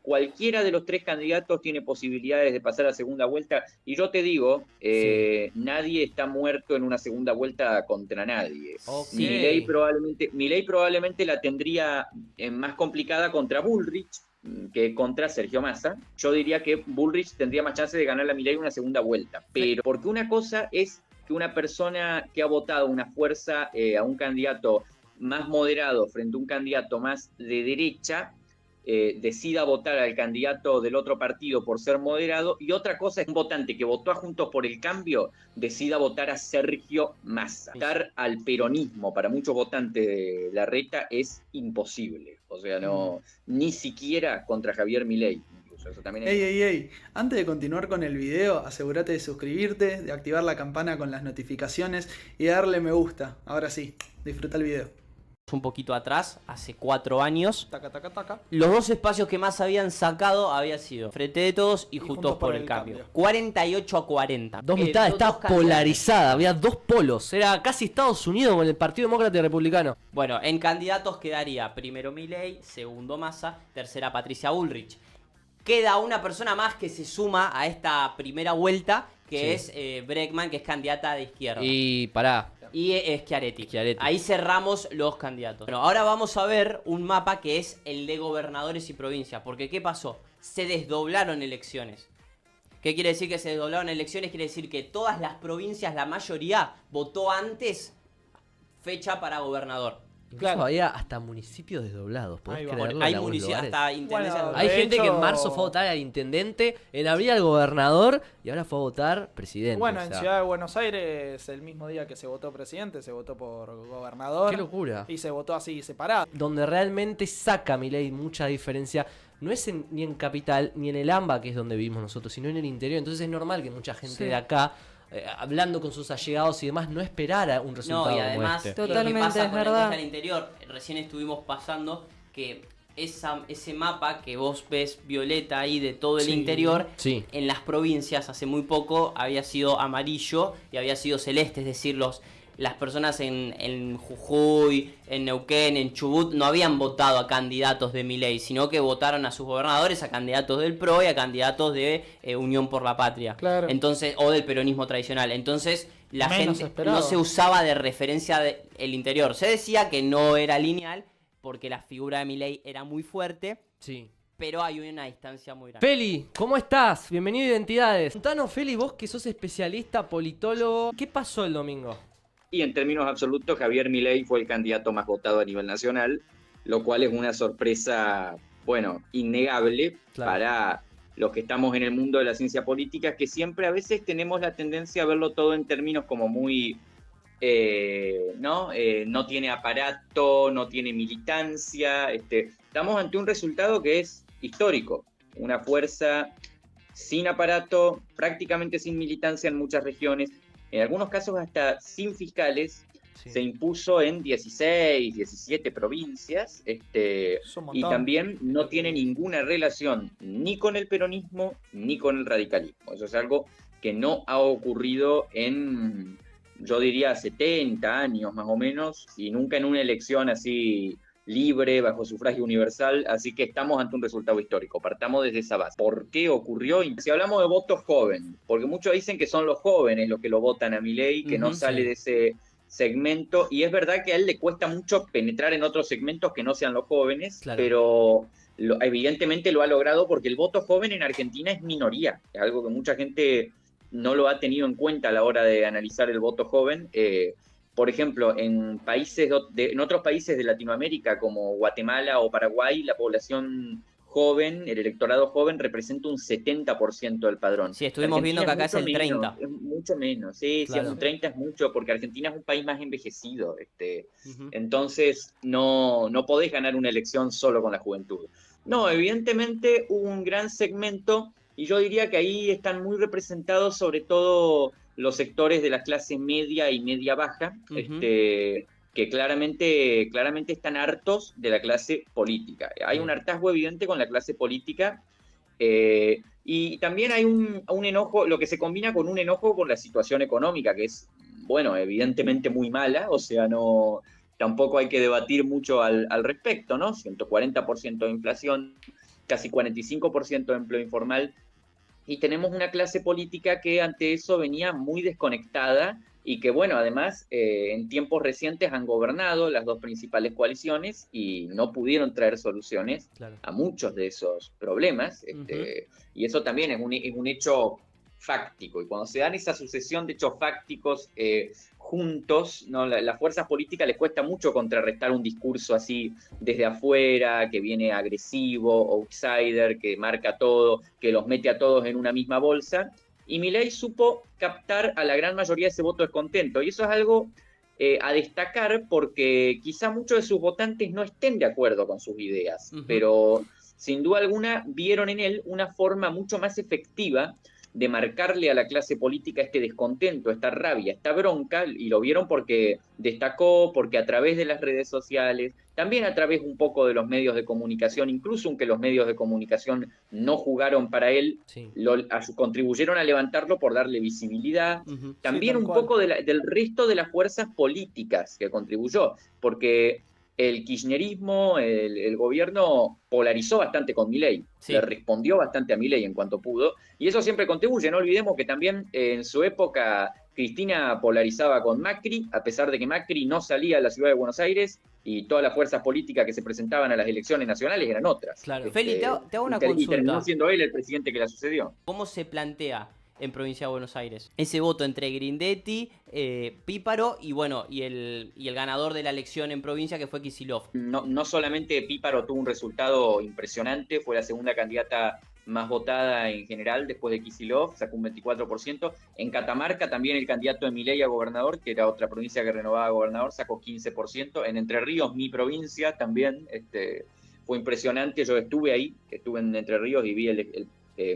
cualquiera de los tres candidatos tiene posibilidades de pasar a segunda vuelta. Y yo te digo, nadie está muerto en una segunda vuelta contra nadie. Ok. Milei probablemente la tendría más complicada contra Bullrich que contra Sergio Massa. Yo diría que Bullrich tendría más chance de ganar a Milei en una segunda vuelta. Pero porque una cosa es que una persona que ha votado una fuerza a un candidato más moderado frente a un candidato más de derecha, decida votar al candidato del otro partido por ser moderado, y otra cosa es un votante que votó a Juntos por el Cambio decida votar a Sergio Massa. Votar al peronismo para muchos votantes de Larreta es imposible, o sea, no, ni siquiera contra Javier Milei. Eso también es... Ey. Antes de continuar con el video, asegúrate de suscribirte, de activar la campana con las notificaciones y darle me gusta. Ahora sí, disfruta el video. Un poquito atrás, hace 4 años, Taca. los dos espacios que más habían sacado había sido Frente de Todos y Juntos por el Cambio. 48-40. Dos mitades, estaba polarizada, había dos polos. Era casi Estados Unidos con el Partido Demócrata y Republicano. Bueno, en candidatos quedaría primero Milei, segundo Massa, tercera Patricia Bullrich. Queda una persona más que se suma a esta primera vuelta, que es Bregman, que es candidata de izquierda. Y pará. Y Schiaretti. Ahí cerramos los candidatos. Bueno, ahora vamos a ver un mapa que es el de gobernadores y provincias. Porque ¿qué pasó? Se desdoblaron elecciones. ¿Qué quiere decir que se desdoblaron elecciones? Quiere decir que todas las provincias, la mayoría, votó antes fecha para gobernador. Incluso había hasta municipios desdoblados. ¿Podés creerlo? Hay municipios hasta intendencia. Hay gente que en marzo fue a votar al intendente, en abril al gobernador y ahora fue a votar presidente. Bueno, o sea, en Ciudad de Buenos Aires, el mismo día que se votó presidente, se votó por gobernador. ¡Qué locura! Y se votó así separado. Donde realmente saca Milei mucha diferencia no es ni en Capital ni en el AMBA, que es donde vivimos nosotros, sino en el interior. Entonces es normal que mucha gente de acá, hablando con sus allegados y demás, no esperara un resultado. No, y además, como este. Totalmente, lo que pasa con la encuesta al interior, recién estuvimos pasando que ese mapa que vos ves violeta ahí de todo el interior, en las provincias hace muy poco había sido amarillo y había sido celeste, es decir, las personas en Jujuy, en Neuquén, en Chubut, no habían votado a candidatos de Milei, sino que votaron a sus gobernadores, a candidatos del PRO y a candidatos de Unión por la Patria. Claro. Entonces, o del peronismo tradicional. Entonces, la Menos gente esperado. no se usaba de referencia del interior. Se decía que no era lineal porque la figura de Milei era muy fuerte. Sí. Pero hay una distancia muy grande. Feli, ¿cómo estás? Bienvenido a Identidades. Contanos, Feli, vos que sos especialista, politólogo, ¿qué pasó el domingo? Y en términos absolutos, Javier Milei fue el candidato más votado a nivel nacional, lo cual es una sorpresa, bueno, innegable para los que estamos en el mundo de la ciencia política, que siempre a veces tenemos la tendencia a verlo todo en términos como muy, no tiene aparato, no tiene militancia. Estamos ante un resultado que es histórico, una fuerza sin aparato, prácticamente sin militancia en muchas regiones, en algunos casos hasta sin fiscales, se impuso en 16, 17 provincias, y también no tiene ninguna relación ni con el peronismo ni con el radicalismo. Eso es algo que no ha ocurrido en, yo diría, 70 años más o menos, y nunca en una elección así libre, bajo sufragio universal, así que estamos ante un resultado histórico. Partamos desde esa base. ¿Por qué ocurrió? Si hablamos de votos jóvenes, porque muchos dicen que son los jóvenes los que lo votan a Milei, que no sale de ese segmento, y es verdad que a él le cuesta mucho penetrar en otros segmentos que no sean los jóvenes, pero evidentemente lo ha logrado porque el voto joven en Argentina es minoría, es algo que mucha gente no lo ha tenido en cuenta a la hora de analizar el voto joven. Por ejemplo, en otros países de Latinoamérica como Guatemala o Paraguay, la población joven, el electorado joven representa un 70% del padrón. Sí, estuvimos viendo que acá es el 30%. Es mucho menos, sí, un 30% es mucho, porque Argentina es un país más envejecido. Entonces, no podés ganar una elección solo con la juventud. No, evidentemente hubo un gran segmento, y yo diría que ahí están muy representados sobre todo los sectores de la clase media y media baja, que claramente están hartos de la clase política. Hay un hartazgo evidente con la clase política, y también hay un enojo, lo que se combina con un enojo por la situación económica, que es, bueno, evidentemente muy mala, o sea, tampoco hay que debatir mucho al respecto, ¿no? 140% de inflación, casi 45% de empleo informal, y tenemos una clase política que ante eso venía muy desconectada y que, bueno, además en tiempos recientes han gobernado las dos principales coaliciones y no pudieron traer soluciones a muchos de esos problemas, y eso también es un hecho fáctico, y cuando se dan esa sucesión de hechos fácticos juntos, ¿no? Las fuerzas políticas les cuesta mucho contrarrestar un discurso así desde afuera, que viene agresivo, outsider, que marca todo, que los mete a todos en una misma bolsa, y Milei supo captar a la gran mayoría de ese voto descontento, y eso es algo a destacar porque quizá muchos de sus votantes no estén de acuerdo con sus ideas, pero sin duda alguna vieron en él una forma mucho más efectiva de marcarle a la clase política este descontento, esta rabia, esta bronca, y lo vieron porque destacó, porque a través de las redes sociales, también a través un poco de los medios de comunicación, incluso aunque los medios de comunicación no jugaron para él, contribuyeron a levantarlo por darle visibilidad, también un poco del resto de las fuerzas políticas que contribuyó, porque el kirchnerismo, el gobierno polarizó bastante con Milei, le respondió bastante a Milei en cuanto pudo, y eso siempre contribuye. No olvidemos que también en su época Cristina polarizaba con Macri, a pesar de que Macri no salía a la ciudad de Buenos Aires y todas las fuerzas políticas que se presentaban a las elecciones nacionales eran otras. Claro. Feli, te hago una consulta. Y terminó siendo él el presidente que la sucedió. ¿Cómo se plantea en Provincia de Buenos Aires ese voto entre Grindetti, Píparo y bueno, y el ganador de la elección en provincia, que fue Kicillof? No solamente Píparo tuvo un resultado impresionante, fue la segunda candidata más votada en general después de Kicillof, sacó un 24%. En Catamarca también el candidato de Milei a gobernador, que era otra provincia que renovaba a gobernador, sacó 15%. En Entre Ríos, mi provincia, también fue impresionante. Yo estuve ahí, estuve en Entre Ríos y vi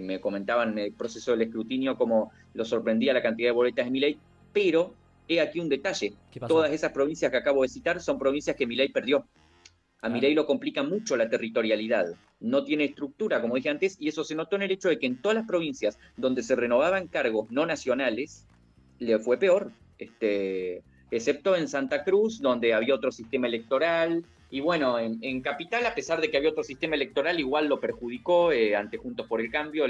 me comentaban en el proceso del escrutinio cómo lo sorprendía la cantidad de boletas de Milei, pero he aquí un detalle. Todas esas provincias que acabo de citar son provincias que Milei perdió. A Milei lo complica mucho la territorialidad, no tiene estructura, como dije antes, y eso se notó en el hecho de que en todas las provincias donde se renovaban cargos no nacionales, le fue peor, excepto en Santa Cruz, donde había otro sistema electoral. Y bueno, en Capital, a pesar de que había otro sistema electoral, igual lo perjudicó ante Juntos por el Cambio,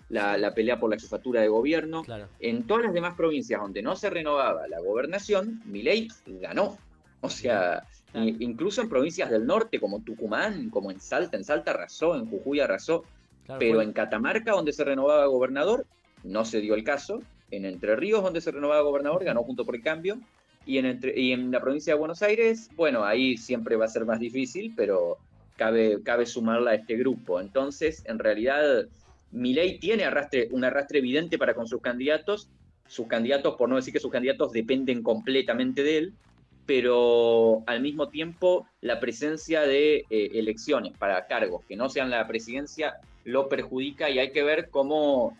la pelea por la jefatura de gobierno. Claro. En todas las demás provincias donde no se renovaba la gobernación, Milei ganó. O sea, incluso en provincias del norte, como Tucumán, como en Salta arrasó, en Jujuy arrasó. Claro, pero en Catamarca, donde se renovaba gobernador, no se dio el caso. En Entre Ríos, donde se renovaba gobernador, ganó Juntos por el Cambio. Y en la provincia de Buenos Aires, bueno, ahí siempre va a ser más difícil, pero cabe sumarla a este grupo. Entonces, en realidad, Milei tiene un arrastre evidente para con sus candidatos. Sus candidatos, por no decir que sus candidatos dependen completamente de él, pero al mismo tiempo la presencia de elecciones para cargos que no sean la presidencia lo perjudica, y hay que ver cómo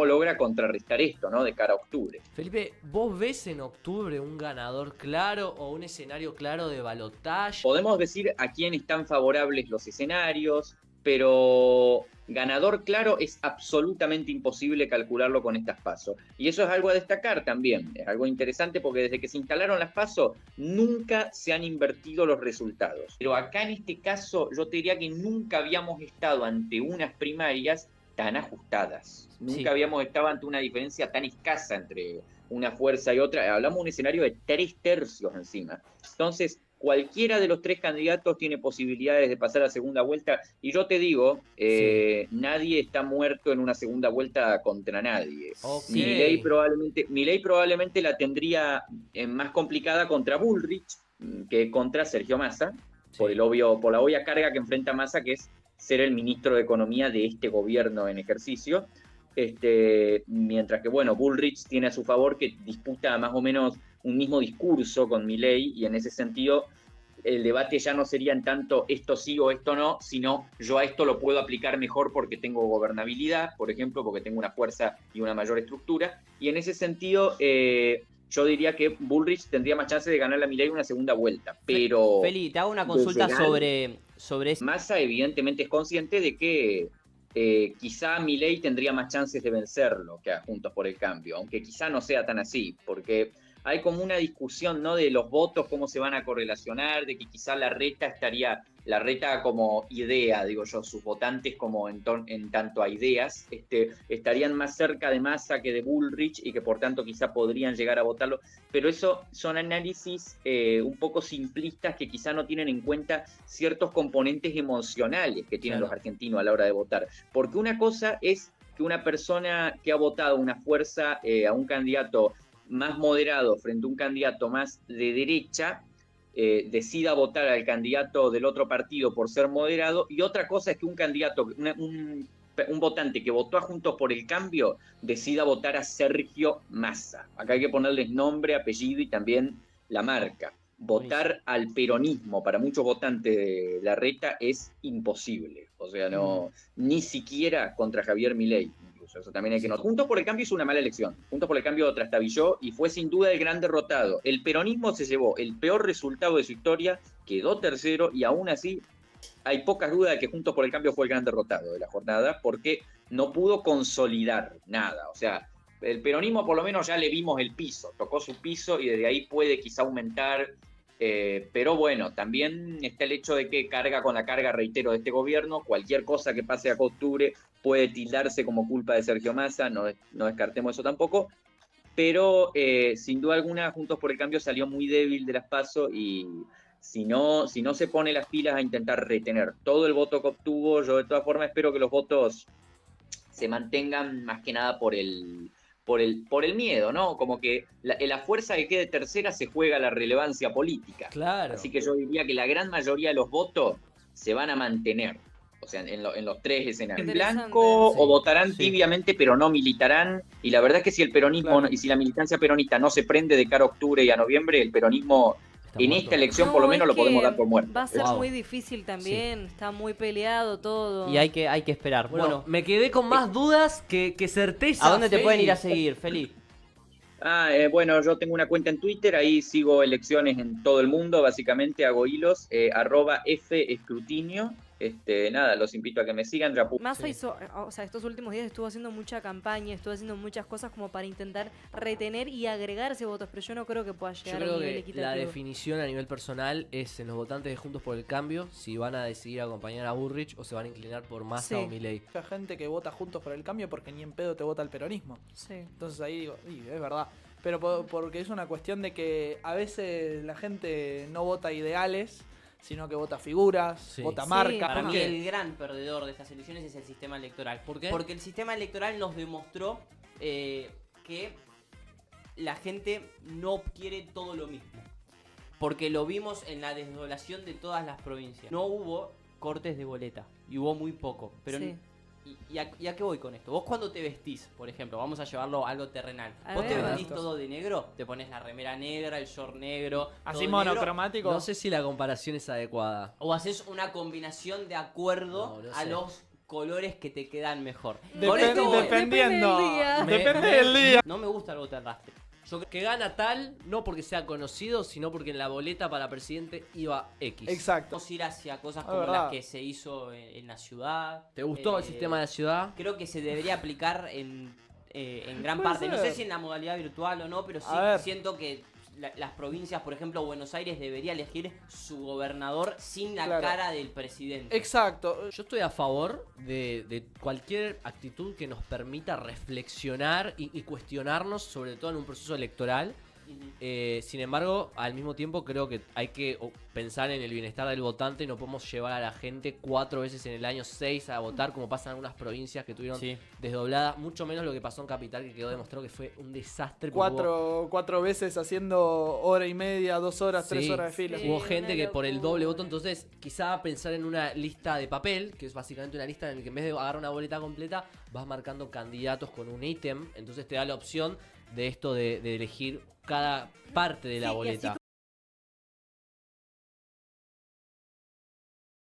logra contrarrestar esto, ¿no? De cara a octubre. Felipe, ¿vos ves en octubre un ganador claro o un escenario claro de balotaje? Podemos decir a quién están favorables los escenarios, pero ganador claro es absolutamente imposible calcularlo con estas PASO. Y eso es algo a destacar también, es algo interesante porque desde que se instalaron las PASO nunca se han invertido los resultados. Pero acá en este caso yo te diría que nunca habíamos estado ante unas primarias tan ajustadas. Nunca habíamos estado ante una diferencia tan escasa entre una fuerza y otra. Hablamos de un escenario de 3/3 encima. Entonces, cualquiera de los tres candidatos tiene posibilidades de pasar a segunda vuelta, y yo te digo, nadie está muerto en una segunda vuelta contra nadie. Okay. Milei probablemente la tendría más complicada contra Bullrich que contra Sergio Massa, por la obvia carga que enfrenta Massa, que es ser el ministro de Economía de este gobierno en ejercicio. Mientras que, bueno, Bullrich tiene a su favor que disputa más o menos un mismo discurso con Milei, y en ese sentido el debate ya no sería en tanto esto sí o esto no, sino yo a esto lo puedo aplicar mejor porque tengo gobernabilidad, por ejemplo, porque tengo una fuerza y una mayor estructura, y en ese sentido yo diría que Bullrich tendría más chance de ganarle a Milei una segunda vuelta, pero... Feli, te hago una consulta sobre eso. Massa evidentemente es consciente de que quizá Milei tendría más chances de vencerlo que a Juntos por el Cambio, aunque quizá no sea tan así, porque hay como una discusión, ¿no? De los votos, cómo se van a correlacionar, de que quizá la reta como idea, digo yo, sus votantes como en tanto a ideas, estarían más cerca de Massa que de Bullrich y que por tanto quizá podrían llegar a votarlo, pero eso son análisis un poco simplistas que quizá no tienen en cuenta ciertos componentes emocionales que tienen los argentinos a la hora de votar, porque una cosa es que una persona que ha votado una fuerza a un candidato más moderado frente a un candidato más de derecha, decida votar al candidato del otro partido por ser moderado, y otra cosa es que un candidato, un votante que votó a Juntos por el Cambio, decida votar a Sergio Massa. Acá hay que ponerles nombre, apellido y también la marca. Votar al peronismo para muchos votantes de la reta es imposible. O sea, no, ni siquiera contra Javier Milei. Eso también hay que notar. Juntos por el Cambio hizo una mala elección. Juntos por el Cambio trastabilló y fue sin duda el gran derrotado. El peronismo se llevó el peor resultado de su historia, quedó tercero y aún así hay pocas dudas de que Juntos por el Cambio fue el gran derrotado de la jornada porque no pudo consolidar nada. O sea, el peronismo por lo menos ya le vimos el piso, tocó su piso y desde ahí puede quizá aumentar. Pero bueno, también está el hecho de que carga con la carga, reitero, de este gobierno. Cualquier cosa que pase a octubre puede tildarse como culpa de Sergio Massa, no descartemos eso tampoco. Pero sin duda alguna, Juntos por el Cambio salió muy débil de las PASO y si no se pone las pilas a intentar retener todo el voto que obtuvo, yo de todas formas espero que los votos se mantengan más que nada por el miedo, ¿no? Como que la fuerza que quede tercera se juega la relevancia política. Claro. Así que yo diría que la gran mayoría de los votos se van a mantener, o sea, en los tres escenarios. En blanco o votarán tibiamente, pero no militarán. Y la verdad es que si el peronismo y si la militancia peronista no se prende de cara a octubre y a noviembre, el peronismo en esta elección por lo menos lo podemos dar por muerto. Va a ser muy difícil también, está muy peleado todo. Y hay que esperar. Bueno, me quedé con más dudas que certeza. ¿A dónde te pueden ir a seguir, Feli? Bueno, yo tengo una cuenta en Twitter, ahí sigo elecciones en todo el mundo, básicamente hago hilos, @fescrutinio. Nada, los invito a que me sigan. Massa hizo, o sea, estos últimos días estuvo haciendo mucha campaña, estuvo haciendo muchas cosas como para intentar retener y agregarse votos, pero yo no creo que pueda llegar a un nivel equitativo. La definición a nivel personal es en los votantes de Juntos por el Cambio, si van a decidir acompañar a Bullrich o se van a inclinar por Massa o Milei. Hay gente que vota Juntos por el Cambio porque ni en pedo te vota el peronismo. Sí. Entonces ahí digo, es verdad. Pero porque es una cuestión de que a veces la gente no vota ideales, sino que vota figuras, vota marcas. Para mí el gran perdedor de estas elecciones es el sistema electoral. ¿Por qué? Porque el sistema electoral nos demostró que la gente no quiere todo lo mismo. Porque lo vimos en la desdoblación de todas las provincias. No hubo cortes de boleta y hubo muy poco. Pero ¿Y a qué voy con esto? Vos cuando te vestís, por ejemplo, vamos a llevarlo a algo terrenal. ¿Vos te vestís todo de negro? Te pones la remera negra, el short negro. Así monocromático. No sé si la comparación es adecuada. O haces una combinación de acuerdo a los colores que te quedan mejor. Dependiendo. Depende del día. No me gusta el voto al rastre. Yo creo que gana tal, no porque sea conocido, sino porque en la boleta para presidente iba X. Exacto. Vamos a ir hacia cosas como las que se hizo en la ciudad. ¿Te gustó el sistema de la ciudad? Creo que se debería aplicar en gran parte. No sé si en la modalidad virtual o no, pero sí siento que las provincias, por ejemplo, Buenos Aires debería elegir su gobernador sin la cara del presidente. Exacto. Yo estoy a favor de cualquier actitud que nos permita reflexionar y cuestionarnos, sobre todo en un proceso electoral. Sin embargo, al mismo tiempo creo que hay que pensar en el bienestar del votante. No podemos llevar a la gente 4 veces en el año, 6 a votar, como pasa en algunas provincias que tuvieron desdoblada, mucho menos lo que pasó en Capital, que quedó demostrado que fue un desastre. 4 veces haciendo hora y media, 2 horas, 3 horas de fila. Hubo gente que por el doble voto, entonces quizá pensar en una lista de papel, que es básicamente una lista en la que en vez de agarrar una boleta completa, vas marcando candidatos con un ítem, entonces te da la opción de esto de elegir cada parte de la boleta.